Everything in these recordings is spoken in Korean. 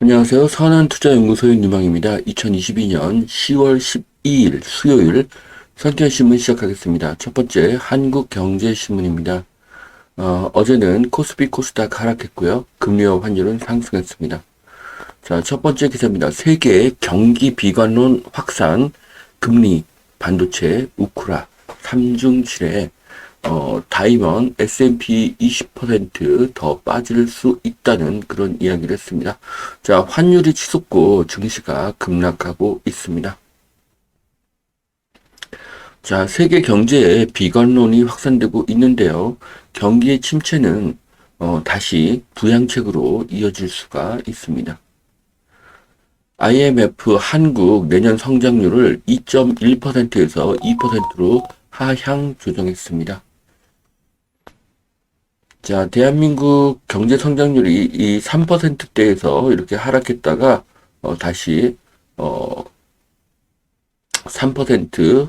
안녕하세요. 선한투자연구소의 유망입니다. 2022년 10월 12일 수요일 선경신문 시작하겠습니다. 첫 번째 한국경제신문입니다. 어제는 코스피 코스닥 하락했고요. 금리와 환율은 상승했습니다. 자, 첫 번째 기사입니다. 세계 경기 비관론 확산, 금리, 반도체, 우크라, 삼중실에 다이먼 S&P 20%더 빠질 수 있다는 그런 이야기를 했습니다. 자, 환율이 치솟고 증시가 급락하고 있습니다. 자, 세계 경제에 비관론이 확산되고 있는데요. 경기의 침체는 다시 부양책으로 이어질 수가 있습니다. IMF 한국 내년 성장률을 2.1%에서 2%로 하향 조정했습니다. 자, 대한민국 경제 성장률이 이 3%대에서 이렇게 하락했다가 다시 3%,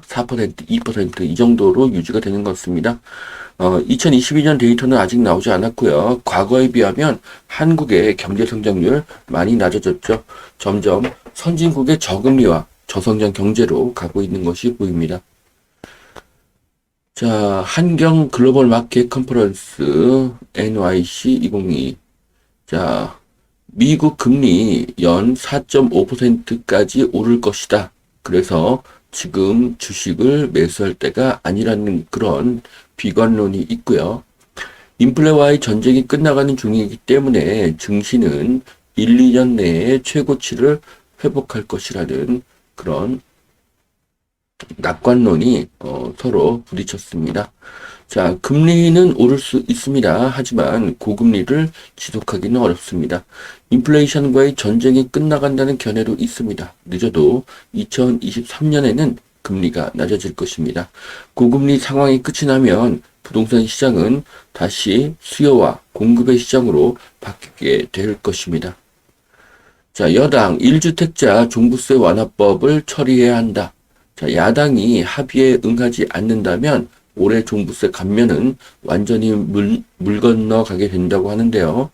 4%, 2%이 정도로 유지가 되는 것 같습니다. 2022년 데이터는 아직 나오지 않았고요. 과거에 비하면 한국의 경제 성장률 많이 낮아졌죠. 점점 선진국의 저금리와 저성장 경제로 가고 있는 것이 보입니다. 자, 한경 글로벌 마켓 컨퍼런스 NYC 2022. 자, 미국 금리 연 4.5%까지 오를 것이다. 그래서 지금 주식을 매수할 때가 아니라는 그런 비관론이 있고요. 인플레와의 전쟁이 끝나가는 중이기 때문에 증시는 1, 2년 내에 최고치를 회복할 것이라는 그런 낙관론이 서로 부딪혔습니다. 자, 금리는 오를 수 있습니다. 하지만 고금리를 지속하기는 어렵습니다. 인플레이션과의 전쟁이 끝나간다는 견해도 있습니다. 늦어도 2023년에는 금리가 낮아질 것입니다. 고금리 상황이 끝이 나면 부동산 시장은 다시 수요와 공급의 시장으로 바뀌게 될 것입니다. 자, 여당 1주택자 종부세 완화법을 처리해야 한다. 자, 야당이 합의에 응하지 않는다면 올해 종부세 감면은 완전히 물 건너가게 된다고 하는데요.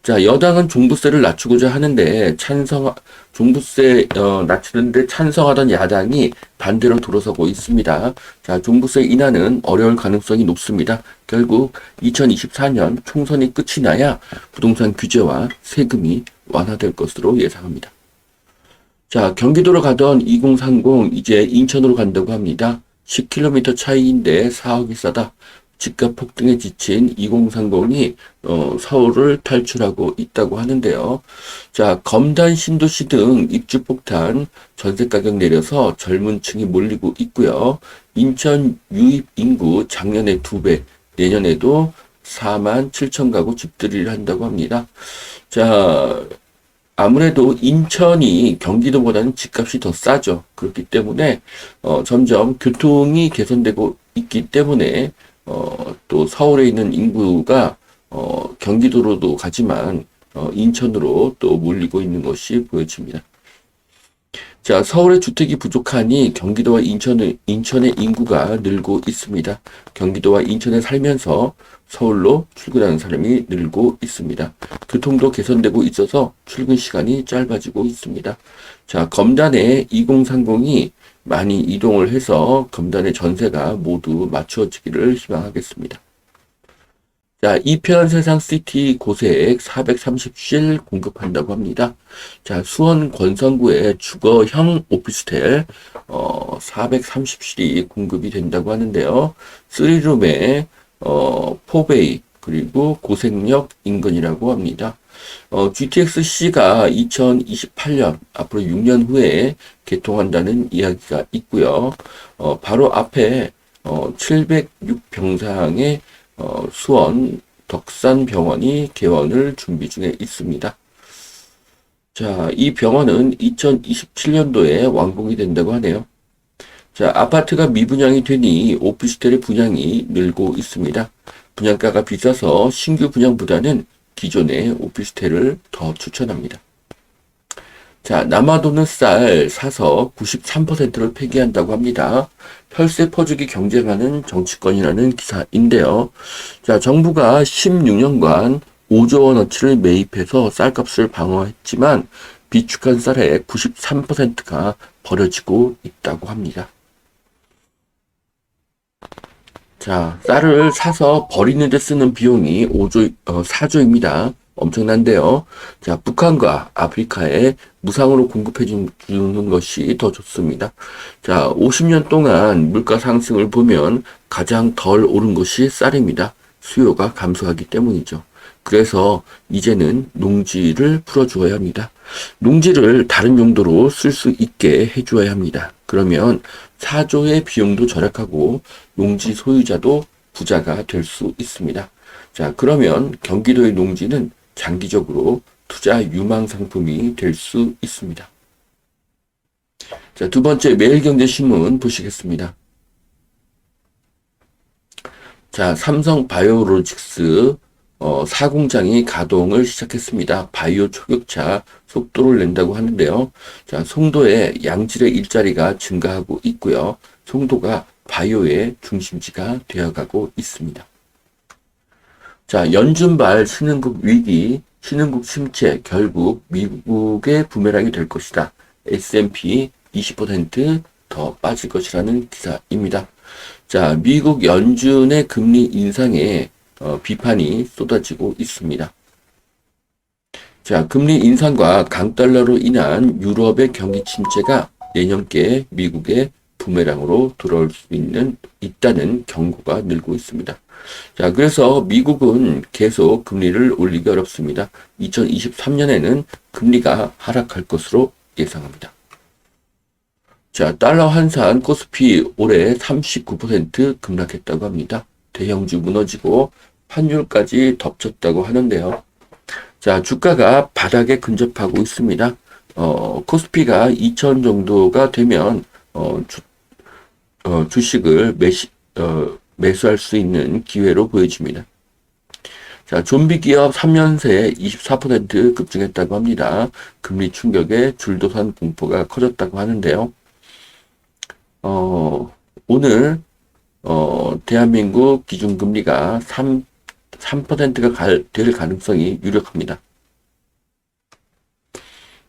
자, 여당은 종부세를 낮추고자 하는데 종부세 낮추는데 찬성하던 야당이 반대로 돌아서고 있습니다. 자, 종부세 인하는 어려울 가능성이 높습니다. 결국 2024년 총선이 끝이 나야 부동산 규제와 세금이 완화될 것으로 예상합니다. 자, 경기도로 가던 2030 이제 인천으로 간다고 합니다. 10km 차이인데 4억이 싸다. 집값 폭등에 지친 2030이 서울을 탈출하고 있다고 하는데요. 자, 검단 신도시 등 입주 폭탄, 전세 가격 내려서 젊은 층이 몰리고 있고요. 인천 유입 인구 작년에 2배, 내년에도 4만 7천 가구 집들이를 한다고 합니다. 자, 아무래도 인천이 경기도보다는 집값이 더 싸죠. 그렇기 때문에 점점 교통이 개선되고 있기 때문에 또 서울에 있는 인구가 경기도로도 가지만 인천으로 또 몰리고 있는 것이 보여집니다. 자, 서울의 주택이 부족하니 경기도와 인천의 인구가 늘고 있습니다. 경기도와 인천에 살면서 서울로 출근하는 사람이 늘고 있습니다. 교통도 개선되고 있어서 출근 시간이 짧아지고 있습니다. 자, 검단의 2030이 많이 이동을 해서 검단의 전세가 모두 맞추어지기를 희망하겠습니다. 자, 이편 세상 시티 고색 430실 공급한다고 합니다. 자, 수원 권선구의 주거형 오피스텔 430실이 공급이 된다고 하는데요. 3룸에 4베이 그리고 고색역 인근이라고 합니다. GTX-C가 2028년 앞으로 6년 후에 개통한다는 이야기가 있고요. 바로 앞에 706병상의 수원 덕산병원이 개원을 준비 중에 있습니다. 자, 이 병원은 2027년도에 완공이 된다고 하네요. 자, 아파트가 미분양이 되니 오피스텔의 분양이 늘고 있습니다. 분양가가 비싸서 신규 분양보다는 기존의 오피스텔을 더 추천합니다. 자, 남아도는 쌀 사서 93%를 폐기한다고 합니다. 혈세 퍼주기 경쟁하는 정치권이라는 기사인데요. 자, 정부가 16년간 5조 원어치를 매입해서 쌀값을 방어했지만 비축한 쌀의 93%가 버려지고 있다고 합니다. 자, 쌀을 사서 버리는 데 쓰는 비용이 4조입니다. 엄청난데요. 자, 북한과 아프리카에 무상으로 공급해 주는 것이 더 좋습니다. 자, 50년 동안 물가 상승을 보면 가장 덜 오른 것이 쌀입니다. 수요가 감소하기 때문이죠. 그래서 이제는 농지를 풀어주어야 합니다. 농지를 다른 용도로 쓸 수 있게 해주어야 합니다. 그러면 4조의 비용도 절약하고 농지 소유자도 부자가 될 수 있습니다. 자, 그러면 경기도의 농지는 장기적으로 투자 유망 상품이 될 수 있습니다. 자, 두 번째 매일경제신문 보시겠습니다. 자, 삼성 바이오로직스 4공장이 가동을 시작했습니다. 바이오 초격차 속도를 낸다고 하는데요. 자, 송도에 양질의 일자리가 증가하고 있고요. 송도가 바이오의 중심지가 되어가고 있습니다. 자, 연준발 신흥국 위기, 신흥국 침체, 결국 미국의 부메랑이 될 것이다. S&P 20% 빠질 것이라는 기사입니다. 자, 미국 연준의 금리 인상에 비판이 쏟아지고 있습니다. 자, 금리 인상과 강달러로 인한 유럽의 경기 침체가 내년께 미국의 부메랑으로 돌아올 수 있다는 경고가 늘고 있습니다. 자, 그래서 미국은 계속 금리를 올리기 어렵습니다. 2023년에는 금리가 하락할 것으로 예상합니다. 자, 달러 환산 코스피 올해 39% 급락했다고 합니다. 대형주 무너지고 환율까지 덮쳤다고 하는데요. 자, 주가가 바닥에 근접하고 있습니다. 코스피가 2000 정도가 되면 주식을 매수할 수 있는 기회로 보여집니다. 자, 좀비 기업 3년 새 24% 급증했다고 합니다. 금리 충격에 줄도산 공포가 커졌다고 하는데요. 오늘 대한민국 기준금리가 3%가 될 가능성이 유력합니다.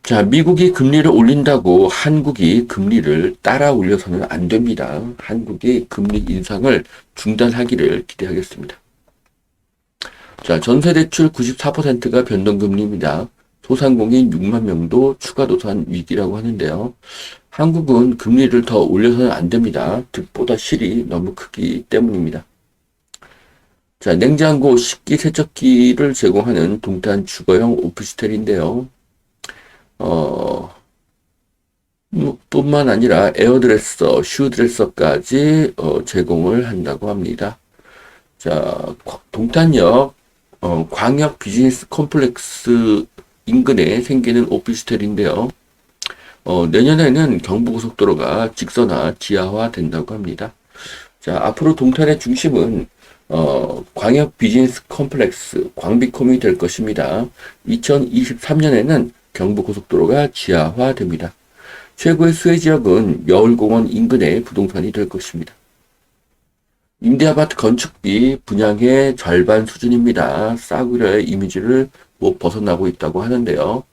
자, 미국이 금리를 올린다고 한국이 금리를 따라 올려서는 안 됩니다. 한국이 금리 인상을 중단하기를 기대하겠습니다. 자, 전세대출 94%가 변동금리입니다. 소상공인 6만 명도 추가 도산 위기라고 하는데요. 한국은 금리를 더 올려서는 안 됩니다. 득보다 실이 너무 크기 때문입니다. 자, 냉장고, 식기, 세척기를 제공하는 동탄 주거형 오피스텔인데요. 뿐만 아니라 에어드레서, 슈드레서까지 제공을 한다고 합니다. 자, 동탄역 광역 비즈니스 콤플렉스 인근에 생기는 오피스텔인데요. 내년에는 경부고속도로가 직선화, 지하화 된다고 합니다. 자, 앞으로 동탄의 중심은 광역 비즈니스 컴플렉스, 광비콤이 될 것입니다. 2023년에는 경부고속도로가 지하화됩니다. 최고의 수혜 지역은 여울공원 인근의 부동산이 될 것입니다. 임대아파트 건축비 분양의 절반 수준입니다. 싸구려의 이미지를 못 벗어나고 있다고 하는데요.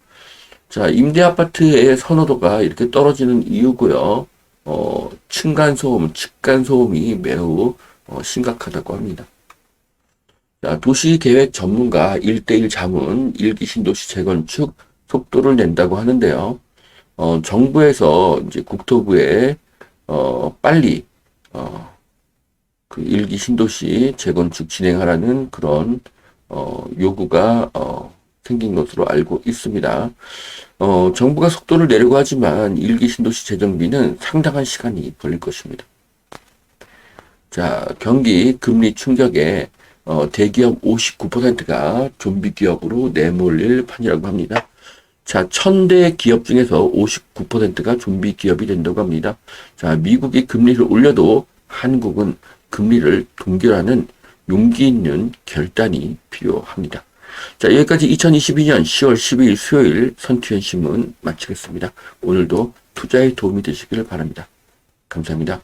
자, 임대아파트의 선호도가 이렇게 떨어지는 이유고요. 층간소음, 측간소음이 매우 심각하다고 합니다. 자, 도시계획 전문가 1:1 자문, 1기 신도시 재건축 속도를 낸다고 하는데요. 정부에서 이제 국토부에 빨리 그 1기 신도시 재건축 진행하라는 그런 요구가 생긴 것으로 알고 있습니다. 정부가 속도를 내려고 하지만 1기 신도시 재정비는 상당한 시간이 걸릴 것입니다. 자, 경기 금리 충격에 대기업 59%가 좀비 기업으로 내몰릴 판이라고 합니다. 자, 1000대 기업 중에서 59%가 좀비 기업이 된다고 합니다. 자, 미국이 금리를 올려도 한국은 금리를 동결하는 용기 있는 결단이 필요합니다. 자, 여기까지 2022년 10월 12일 수요일 선투현 신문 마치겠습니다. 오늘도 투자에 도움이 되시기를 바랍니다. 감사합니다.